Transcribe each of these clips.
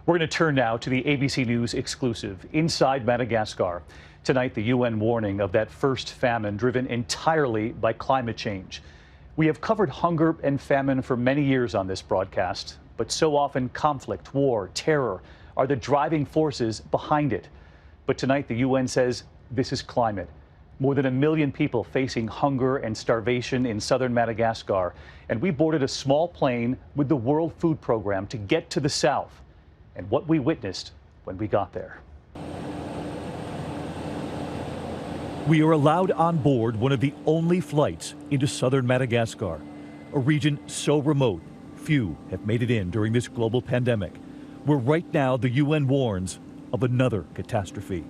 We're going to turn now to the ABC News exclusive inside Madagascar. Tonight, the UN warning of that first famine driven entirely by climate change. We have covered hunger and famine for many years on this broadcast, but so often conflict, war, terror are the driving forces behind it. But tonight, the UN says this is climate. More than 1 million people facing hunger and starvation in southern Madagascar. And we boarded a small plane with the World Food Program to get to the south. And what we witnessed when we got there. We are allowed on board one of the only flights into southern Madagascar, a region so remote, few have made it in during this global pandemic, where right now the UN warns of another catastrophe.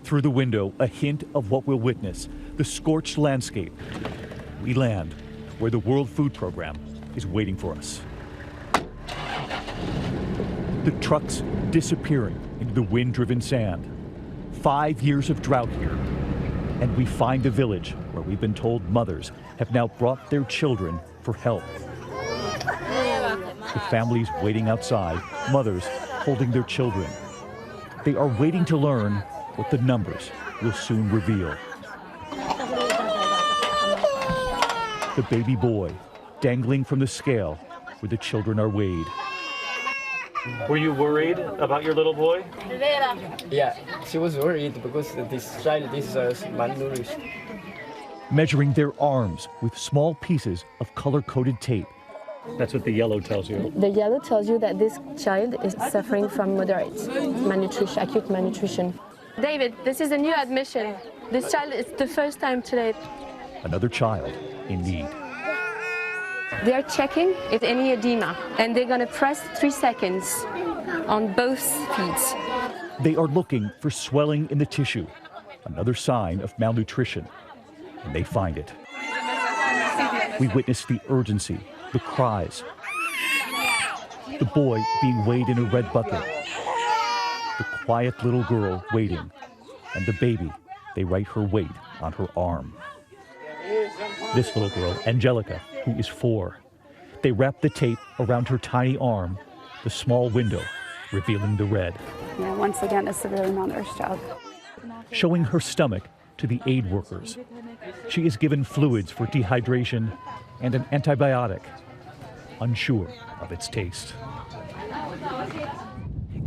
Through the window, a hint of what we'll witness, the scorched landscape. We land where the World Food Program is waiting for us. The trucks disappearing into the wind-driven sand. 5 years of drought here. And we find a village where we've been told mothers have now brought their children for help. The families waiting outside, mothers holding their children. They are waiting to learn what the numbers will soon reveal. The baby boy dangling from the scale where the children are weighed. Were you worried about your little boy? Yeah, she was worried because this child is malnourished. Measuring their arms with small pieces of color-coded tape. That's what the yellow tells you. The yellow tells you that this child is suffering from moderate malnutrition, acute malnutrition. David, this is a new admission. This child is the first time today. Another child in need. They are checking if any edema, and they're going to press 3 seconds on both feet. They are looking for swelling in the tissue, another sign of malnutrition, and they find it. We witness the urgency, the cries. The boy being weighed in a red bucket. The quiet little girl waiting, and the baby, they write her weight on her arm. This little girl, Angelica, who is 4. They wrap the tape around her tiny arm, the small window revealing the red. Yeah, once again, a severely malnourished child. Showing her stomach to the aid workers. She is given fluids for dehydration and an antibiotic, unsure of its taste.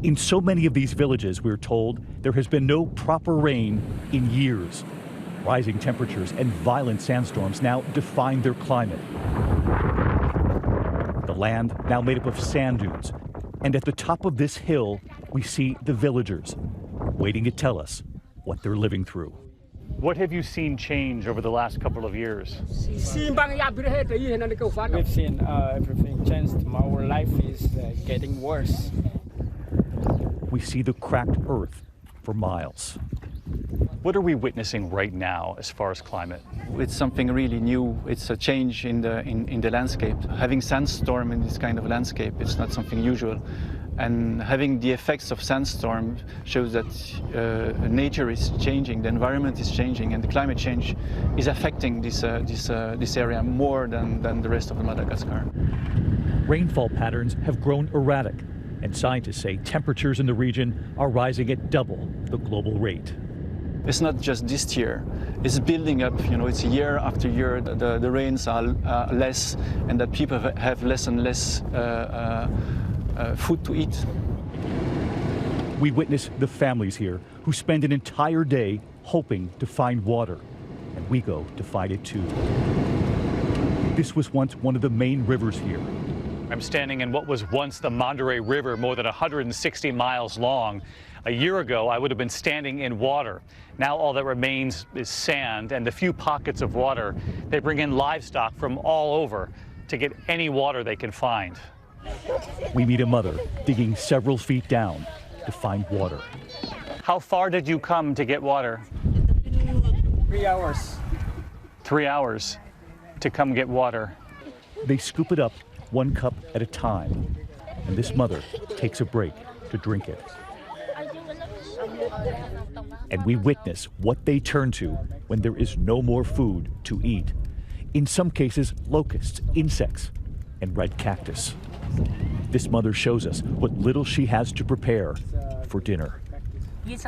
In so many of these villages, we're told, there has been no proper rain in years. Rising temperatures and violent sandstorms now define their climate. The land now made up of sand dunes. And at the top of this hill, we see the villagers waiting to tell us what they're living through. What have you seen change over the last couple of years? We've seen everything changed. Our life is getting worse. We see the cracked earth for miles. What are we witnessing right now as far as climate? It's something really new. It's a change in the landscape. Having sandstorm in this kind of landscape, it's not something usual. And having the effects of sandstorm shows that nature is changing, the environment is changing, and the climate change is affecting this area more than the rest of Madagascar. Rainfall patterns have grown erratic, and scientists say temperatures in the region are rising at double the global rate. It's not just this year, it's building up, it's year after year, the rains are less, and that people have less and less food to eat. We witness the families here who spend an entire day hoping to find water, and we go to find it too. This was once one of the main rivers here. I'm standing in what was once the Muir River, more than 160 miles long. A year ago, I would have been standing in water. Now all that remains is sand and the few pockets of water. They bring in livestock from all over to get any water they can find. We meet a mother digging several feet down to find water. How far did you come to get water? 3 hours. 3 hours to come get water. They scoop it up 1 cup at a time, and this mother takes a break to drink it. And we witness what they turn to when there is no more food to eat. In some cases, locusts, insects, and red cactus. This mother shows us what little she has to prepare for dinner. This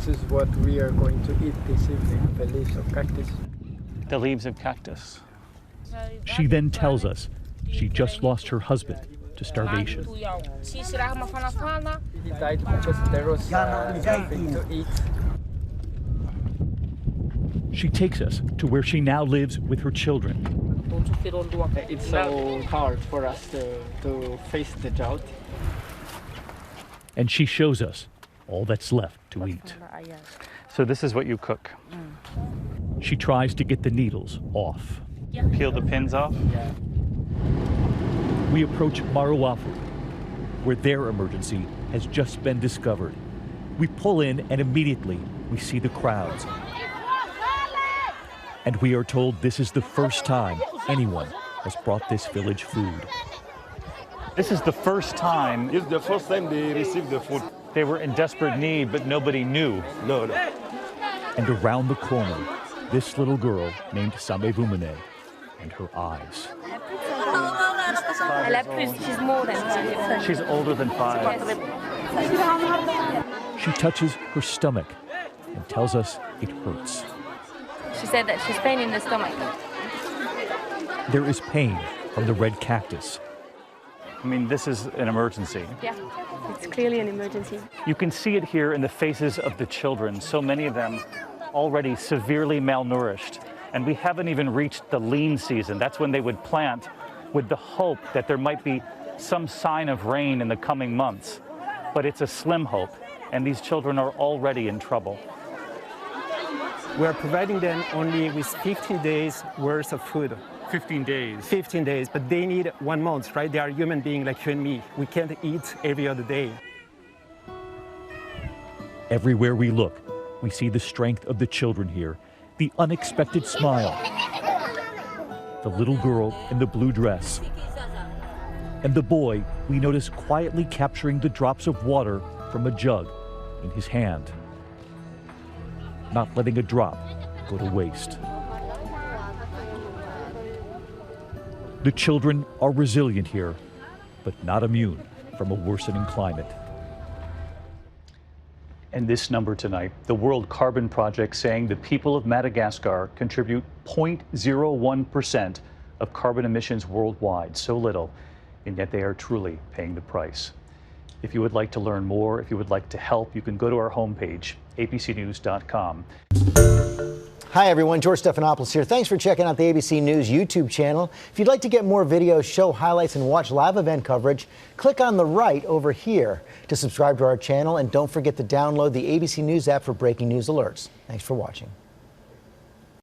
is what we are going to eat this evening, the leaves of cactus. The leaves of cactus. She then tells us she just lost her husband to starvation. He died because there was nothing to eat. She takes us to where she now lives with her children. It's so hard for us to face the drought. And she shows us all that's left to eat. So this is what you cook. She tries to get the needles off. Peel the pins off. We approach Marawafu, where their emergency has just been discovered. We pull in and immediately we see the crowds. And we are told this is the first time anyone has brought this village food. This is the first time. It's the first time they received the food. They were in desperate need, but nobody knew. No. And around the corner, this little girl named Samevumene and her eyes. She's more than 5. She's older than 5. She touches her stomach and tells us it hurts. She said that she's pain in the stomach. There is pain from the red cactus. I mean, this is an emergency. Yeah, it's clearly an emergency. You can see it here in the faces of the children, so many of them already severely malnourished. And we haven't even reached the lean season. That's when they would plant with the hope that there might be some sign of rain in the coming months. But it's a slim hope, and these children are already in trouble. We are providing them only with 15 days worth of food. 15 days. 15 days, but they need 1 month, right? They are human beings like you and me. We can't eat every other day. Everywhere we look, we see the strength of the children here, the unexpected smile, the little girl in the blue dress, and the boy we notice quietly capturing the drops of water from a jug in his hand, not letting a drop go to waste. The children are resilient here, but not immune from a worsening climate. And this number tonight, the World Carbon Project saying the people of Madagascar contribute 0.01% of carbon emissions worldwide. So little, and yet they are truly paying the price. If you would like to learn more, if you would like to help, you can go to our homepage, abcnews.com. Hi everyone, George Stephanopoulos here. Thanks for checking out the ABC News YouTube channel. If you'd like to get more videos, show highlights, and watch live event coverage, click on the right over here to subscribe to our channel, and don't forget to download the ABC News app for breaking news alerts. Thanks for watching.